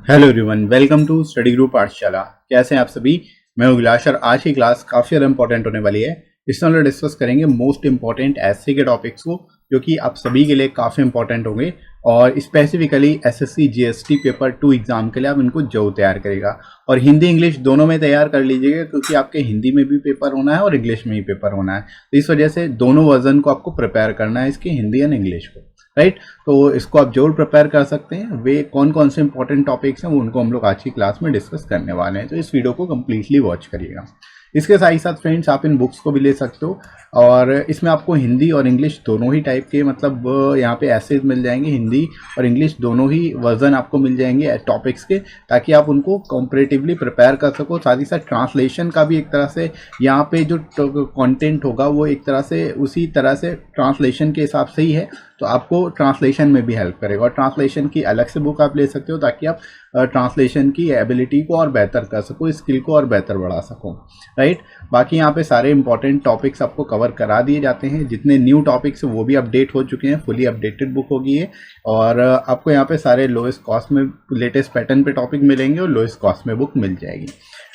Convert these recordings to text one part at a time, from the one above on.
Hello everyone, welcome to study group Pathshala. कैसे हैं आप सभी? मैं उल्लास और आज की क्लास काफ़ी ज़्यादा इंपॉर्टेंट होने वाली है। इसमें हम लोग डिस्कस करेंगे मोस्ट इंपॉर्टेंट एसए के टॉपिक्स को, जो कि आप सभी के लिए काफ़ी इंपॉर्टेंट होंगे और specifically SSC GST paper 2 exam के लिए आप इनको जरूर तैयार करेगा। और हिंदी इंग्लिश दोनों में तैयार कर लीजिएगा, क्योंकि आपके हिंदी में भी पेपर होना है और इंग्लिश में भी पेपर होना है। तो इस वजह से दोनों वर्जन को आपको प्रिपेयर करना है, इसके हिंदी एंड इंग्लिश को, राइट। तो इसको आप जरूर प्रिपेयर कर सकते हैं। वे कौन कौन से इंपॉर्टेंट टॉपिक्स हैं वो उनको हम लोग आज की क्लास में डिस्कस करने वाले हैं, तो इस वीडियो को कम्प्लीटली वॉच करिएगा। इसके साथ ही साथ फ्रेंड्स, आप इन बुक्स को भी ले सकते हो और इसमें आपको हिंदी और इंग्लिश दोनों ही टाइप के, मतलब यहाँ पे एसेज मिल जाएंगे। हिंदी और इंग्लिश दोनों ही वर्जन आपको मिल जाएंगे टॉपिक्स के, ताकि आप उनको कंपैरेटिवली प्रिपेयर कर सको। साथ ही साथ ट्रांसलेशन का भी एक तरह से यहाँ पे जो कंटेंट होगा वो एक तरह से उसी तरह से ट्रांसलेशन के हिसाब से ही है, तो आपको ट्रांसलेशन में भी हेल्प करेगा। और ट्रांसलेशन की अलग से बुक आप ले सकते हो, ताकि आप ट्रांसलेशन की एबिलिटी को और बेहतर कर सको, स्किल को और बेहतर बढ़ा सको, राइट। बाकी यहाँ पे सारे इंपॉर्टेंट टॉपिक्स आपको कवर करा दिए जाते हैं। जितने न्यू टॉपिक्स वो भी अपडेट हो चुके हैं, फुली अपडेटेड बुक होगी ये। और आपको यहाँ पे सारे लोएस्ट कॉस्ट में लेटेस्ट पैटर्न पे टॉपिक मिलेंगे और लोएस्ट कॉस्ट में बुक मिल जाएगी।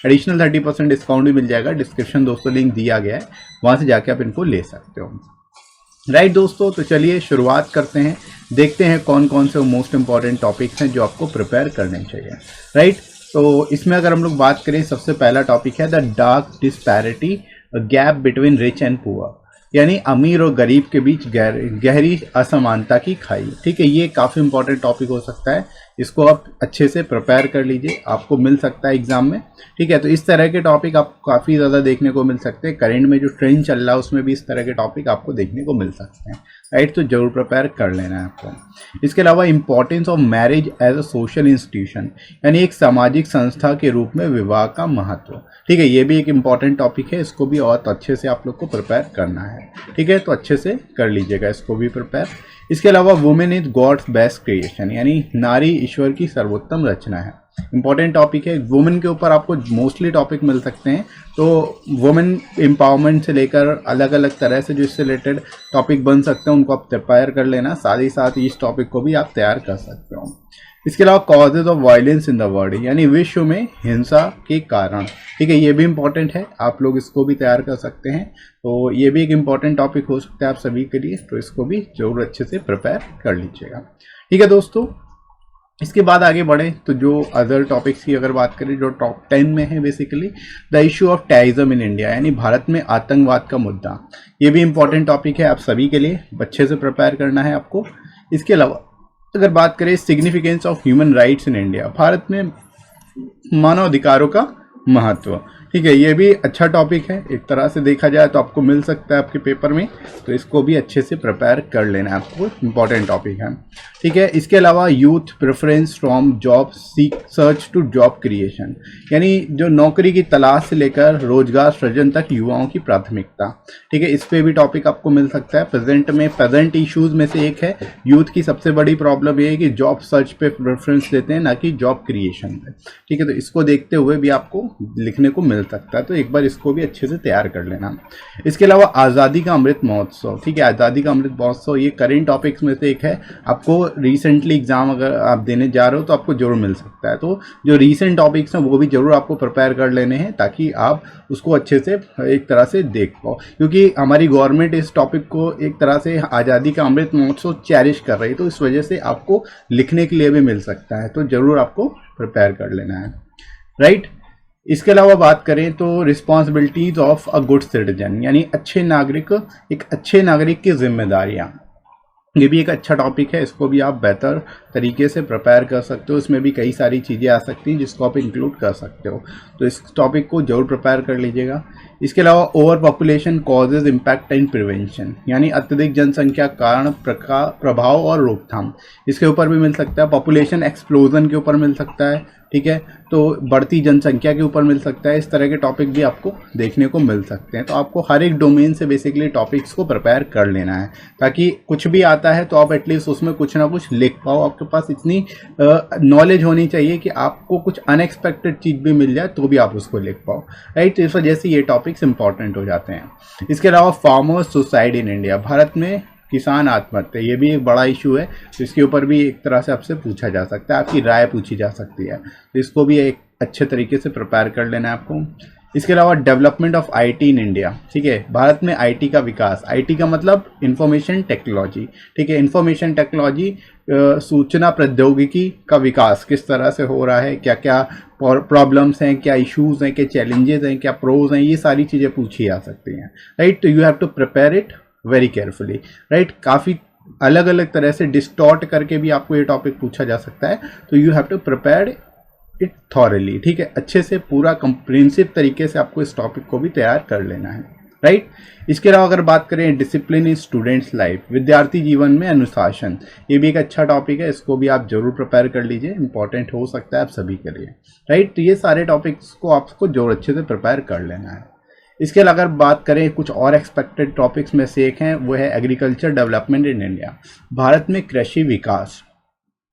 एडिशनल 30% डिस्काउंट भी मिल जाएगा। डिस्क्रिप्शन दोस्तों लिंक दिया गया है, वहाँ से जाके आप इनको ले सकते हो, राइट दोस्तों। तो चलिए शुरुआत करते हैं, देखते हैं कौन कौन से मोस्ट इंपॉर्टेंट टॉपिक्स हैं जो आपको प्रिपेयर करने चाहिए, राइट। तो इसमें अगर हम लोग बात करें, सबसे पहला टॉपिक है the dark disparity gap between rich and poor, यानी अमीर और गरीब के बीच गहरी असमानता की खाई। ठीक है, ये काफ़ी इंपॉर्टेंट टॉपिक हो सकता है, इसको आप अच्छे से प्रिपेयर कर लीजिए, आपको मिल सकता है एग्जाम में। ठीक है, तो इस तरह के टॉपिक आपको काफ़ी ज़्यादा देखने को मिल सकते हैं। करंट में जो ट्रेंड चल रहा है उसमें भी इस तरह के टॉपिक आपको देखने को मिल सकते हैं, राइट। तो जरूर प्रिपेयर कर लेना है आपको। इसके अलावा importance of marriage as a social institution, यानी एक सामाजिक संस्था के रूप में विवाह का महत्व। ठीक है, ये भी एक इंपॉर्टेंट टॉपिक है, इसको भी और अच्छे से आप लोग को प्रिपेयर करना है। ठीक है, तो अच्छे से कर लीजिएगा इसको भी प्रिपेयर। इसके अलावा women is God's best creation, यानी नारी ईश्वर की सर्वोत्तम रचना है। इंपॉर्टेंट टॉपिक है। वुमेन के ऊपर आपको मोस्टली टॉपिक मिल सकते हैं, तो वुमेन एम्पावरमेंट से लेकर अलग अलग तरह से जो इससे रिलेटेड टॉपिक बन सकते हैं उनको आप तैयार कर लेना। साथ ही साथ इस टॉपिक को भी आप तैयार कर सकते हो। इसके अलावा causes of violence in the world, यानी विश्व में हिंसा के कारण। ठीक है, ये भी इंपॉर्टेंट है, आप लोग इसको भी तैयार कर सकते हैं। तो ये भी एक इंपॉर्टेंट टॉपिक हो सकता है आप सभी के लिए, तो इसको भी जरूर अच्छे से प्रिपेयर कर लीजिएगा। ठीक है दोस्तों, इसके बाद आगे बढ़े तो जो अदर टॉपिक्स की अगर बात करें, जो टॉप 10 में है basically the issue of terrorism in India, यानी भारत में आतंकवाद का मुद्दा। ये भी इंपॉर्टेंट टॉपिक है, आप सभी के लिए अच्छे से प्रिपेयर करना है आपको। इसके अलावा अगर बात करें significance of human rights in India, Bharat में मानव अधिकारों का महत्व। ठीक है, ये भी अच्छा टॉपिक है, एक तरह से देखा जाए तो आपको मिल सकता है आपके पेपर में, तो इसको भी अच्छे से प्रिपेयर कर लेना है आपको, इंपॉर्टेंट टॉपिक है। ठीक है, इसके अलावा youth preference from job search to job creation, यानी जो नौकरी की तलाश से लेकर रोजगार सृजन तक युवाओं की प्राथमिकता। ठीक है, इस पे भी टॉपिक आपको मिल सकता है। प्रेजेंट इश्यूज में से एक है यूथ की सबसे बड़ी प्रॉब्लम ये है कि जॉब सर्च पे प्रेफरेंस देते हैं, ना कि जॉब क्रिएशन पे। ठीक है, तो इसको देखते हुए भी आपको लिखने को मिल सकता है, तो एक बार इसको भी अच्छे से तैयार कर लेना। इसके अलावा आज़ादी का अमृत महोत्सव। ठीक है, आज़ादी का अमृत महोत्सव ये करेंट टॉपिक्स में से एक है, आपको रिसेंटली एग्जाम अगर आप देने जा रहे हो तो आपको जरूर मिल सकता है। तो जो रीसेंट टॉपिक्स हैं वो भी जरूर आपको प्रिपेयर कर लेने हैं, ताकि आप उसको अच्छे से एक तरह से देख पाओ, क्योंकि हमारी गवर्नमेंट इस टॉपिक को एक तरह से आज़ादी का अमृत महोत्सव चेरिश कर रही है, तो इस वजह से आपको लिखने के लिए भी मिल सकता है, तो जरूर आपको प्रिपेयर कर लेना है, राइट। इसके अलावा बात करें तो responsibilities of a good citizen, यानी अच्छे नागरिक, एक अच्छे नागरिक की जिम्मेदारियां। ये भी एक अच्छा टॉपिक है, इसको भी आप बेहतर तरीके से प्रिपेयर कर सकते हो। इसमें भी कई सारी चीज़ें आ सकती हैं जिसको आप इंक्लूड कर सकते हो, तो इस टॉपिक को जरूर प्रिपेयर कर लीजिएगा। इसके अलावा over population causes impact and prevention, यानी अत्यधिक जनसंख्या कारण प्रभाव और रोकथाम, इसके ऊपर भी मिल सकता है। पॉपुलेशन एक्सप्लोजन के ऊपर मिल सकता है, ठीक है, तो बढ़ती जनसंख्या के ऊपर मिल सकता है। इस तरह के टॉपिक भी आपको देखने को मिल सकते हैं, तो आपको हर एक डोमेन से बेसिकली टॉपिक्स को प्रिपेयर कर लेना है, ताकि कुछ भी आता है तो आप एटलीस्ट उसमें कुछ ना कुछ लिख पाओ। आपके पास इतनी नॉलेज होनी चाहिए कि आपको कुछ अनएक्सपेक्टेड चीज़ भी मिल जाए तो भी आप उसको लिख पाओ, राइट। इस वजह से ये टॉपिक्स इंपॉर्टेंट हो जाते हैं। इसके अलावा farmers suicide in India, Bharat में किसान आत्महत्या, ये भी एक बड़ा इशू है, तो इसके ऊपर भी एक तरह से आपसे पूछा जा सकता है, आपकी राय पूछी जा सकती है, तो इसको भी एक अच्छे तरीके से प्रिपेयर कर लेना है आपको। इसके अलावा development of IT in India, ठीक है, भारत में आईटी का विकास, आईटी का मतलब इंफॉर्मेशन टेक्नोलॉजी, ठीक है, इंफॉर्मेशन टेक्नोलॉजी सूचना प्रौद्योगिकी का विकास किस तरह से हो रहा है, क्या क्या प्रॉब्लम्स हैं, क्या इश्यूज हैं, क्या चैलेंजेस हैं, क्या प्रोज हैं, ये सारी चीज़ें पूछी जा सकती हैं, राइट। तो you have to prepare it very carefully, right. काफ़ी अलग अलग तरह से डिस्टॉर्ट करके भी आपको ये टॉपिक पूछा जा सकता है, तो you have to prepare it thoroughly, ठीक है, अच्छे से पूरा कंप्रिहेंसिव तरीके से आपको इस टॉपिक को भी तैयार कर लेना है, राइट। इसके अलावा अगर बात करें डिसिप्लिन इन स्टूडेंट्स लाइफ, विद्यार्थी जीवन में अनुशासन, ये भी एक अच्छा टॉपिक है, इसको भी आप जरूर प्रिपेयर कर लीजिए, इंपॉर्टेंट हो सकता है आप सभी के लिए, राइट। तो ये सारे टॉपिक्स को आपको जरूर अच्छे से प्रिपेयर कर लेना है। इसके अलावा अगर बात करें कुछ और एक्सपेक्टेड टॉपिक्स में से एक हैं, वो है agriculture development in India, Bharat में कृषि विकास,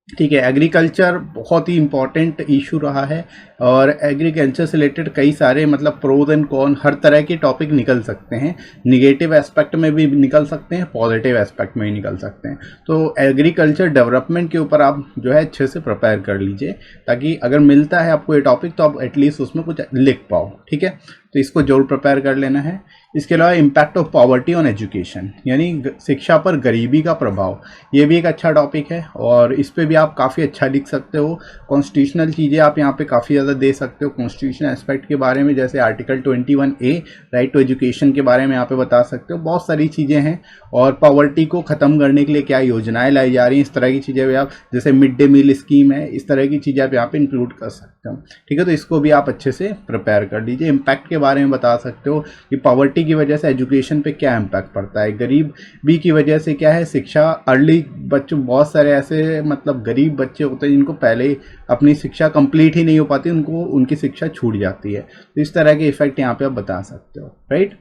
ठीक है। एग्रीकल्चर बहुत ही इंपॉर्टेंट इशू रहा है, और एग्रीकल्चर से रिलेटेड कई सारे मतलब प्रोज एंड कॉन हर तरह के टॉपिक निकल सकते हैं, निगेटिव एस्पेक्ट में भी निकल सकते हैं, पॉजिटिव एस्पेक्ट में भी निकल सकते हैं। तो एग्रीकल्चर डेवलपमेंट के ऊपर आप जो है अच्छे से प्रिपेयर कर लीजिए, ताकि अगर मिलता है आपको ये टॉपिक तो आप एटलीस्ट उसमें कुछ लिख पाओ, ठीक है। तो इसको जरूर प्रिपेयर कर लेना है। इसके अलावा impact of poverty on education, यानी शिक्षा पर गरीबी का प्रभाव, ये भी एक अच्छा टॉपिक है, और इस पे भी आप काफ़ी अच्छा लिख सकते हो। कॉन्स्टिट्यूशनल चीज़ें आप यहाँ पे काफ़ी ज़्यादा दे सकते हो, कॉन्स्टिट्यूशन एस्पेक्ट के बारे में, जैसे article 21A right to education के बारे में यहाँ पे बता सकते हो, बहुत सारी चीज़ें हैं। और पॉवर्टी को ख़त्म करने के लिए क्या योजनाएं लाई जा रही हैं, इस तरह की चीज़ें भी आप, जैसे मिड डे मील स्कीम है, इस तरह की चीज़ें आप यहाँ पे इंक्लूड कर सकते हो, ठीक है। तो इसको भी आप अच्छे से प्रिपेयर कर लीजिए। इम्पैक्ट के बारे में बता सकते हो कि पॉवर्टी की वजह से एजुकेशन पे क्या इम्पैक्ट पड़ता है, गरीबी की वजह से क्या है, शिक्षा अर्ली बच्चों, बहुत सारे ऐसे मतलब गरीब बच्चे होते हैं जिनको पहले अपनी शिक्षा कंप्लीट ही नहीं हो पाती, उनको उनकी शिक्षा छूट जाती है, तो इस तरह के इफेक्ट यहाँ पे आप बता सकते हो, right.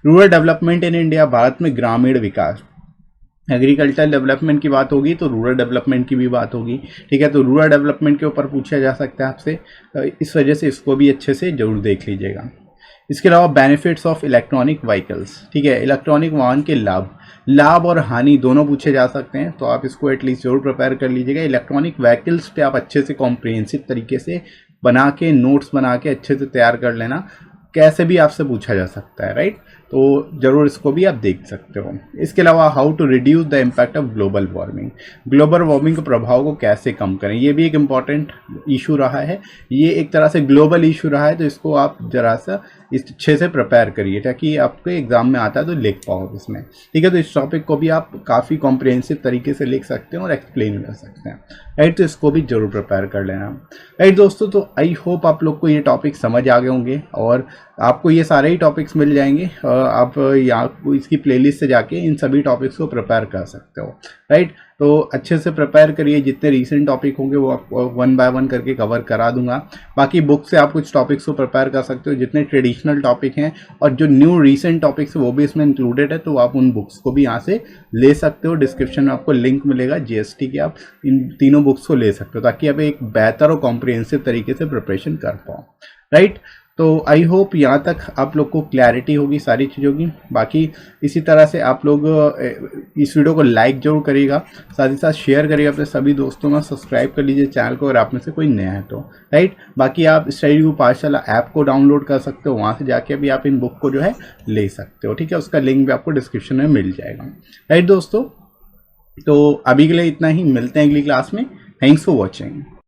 Rural development in India, Bharat में ग्रामीण विकास, एग्रीकल्चर डेवलपमेंट की बात होगी तो रूरल डेवलपमेंट की भी बात होगी, ठीक है। तो रूरल डेवलपमेंट के ऊपर पूछा जा सकता है आपसे, इस वजह से इसको भी अच्छे से जरूर देख लीजिएगा। इसके अलावा बेनिफिट्स ऑफ इलेक्ट्रॉनिक व्हीकल्स, ठीक है, इलेक्ट्रॉनिक वाहन के लाभ और हानि दोनों पूछे जा सकते हैं, तो आप इसको एटलीस्ट जरूर प्रिपेयर कर लीजिएगा। इलेक्ट्रॉनिक व्हीकल्स पे आप अच्छे से कॉम्प्रिहेंसिव तरीके से बना के, नोट्स बना के अच्छे से तैयार कर लेना, कैसे भी आपसे पूछा जा सकता है, राइट। तो जरूर इसको भी आप देख सकते हो। इसके अलावा how to reduce the impact of global warming, global warming के प्रभाव को कैसे कम करें, ये भी एक इम्पॉर्टेंट इशू रहा है, ये एक तरह से ग्लोबल इशू रहा है, तो इसको आप जरा सा अच्छे से प्रिपेयर करिए ताकि आपके एग्जाम में आता है तो लिख पाओ इसमें, ठीक है। तो इस टॉपिक को भी आप काफ़ी कॉम्प्रिहेंसिव तरीके से लिख सकते हैं और एक्सप्लेन कर सकते हैं, राइट। तो इसको भी जरूर प्रिपेयर कर लेना, राइट दोस्तों। तो आई होप आप लोग को ये टॉपिक समझ आ गए होंगे और आपको ये सारे ही टॉपिक्स मिल जाएंगे, आप यहाँ इसकी प्लेलिस्ट से जाके इन सभी टॉपिक्स को प्रिपेयर कर सकते हो, राइट। तो अच्छे से प्रिपेयर करिए, जितने रीसेंट टॉपिक होंगे वो आपको 1 बाय 1 करके कवर करा दूंगा। बाकी बुक से आप कुछ टॉपिक्स को प्रिपेयर कर सकते हो, जितने ट्रेडिशनल टॉपिक हैं और जो न्यू रीसेंट टॉपिक्स है वो भी इसमें इंक्लूडेड है, तो आप उन बुक्स को भी यहाँ से ले सकते हो। डिस्क्रिप्शन में आपको लिंक मिलेगा जीएसटी के, आप इन तीनों बुक्स को ले सकते हो ताकि आप एक बेहतर और कॉम्प्रिहेंसिव तरीके से प्रिपरेशन कर पाओ, राइट। तो आई होप यहाँ तक आप लोग को क्लैरिटी होगी सारी चीज़ों की। बाकी इसी तरह से आप लोग इस वीडियो को लाइक जरूर करिएगा, साथ ही साथ शेयर करिएगा अपने सभी दोस्तों में, सब्सक्राइब कर लीजिए चैनल को अगर आप में से कोई नया है तो, राइट। बाकी आप स्टडी ग्रुप पाठशाला ऐप को डाउनलोड कर सकते हो, वहाँ से जाके भी आप इन बुक को जो है ले सकते हो, ठीक है। उसका लिंक भी आपको डिस्क्रिप्शन में मिल जाएगा, राइट दोस्तों। तो अभी के लिए इतना ही, मिलते हैं अगली क्लास में। Thanks for watching.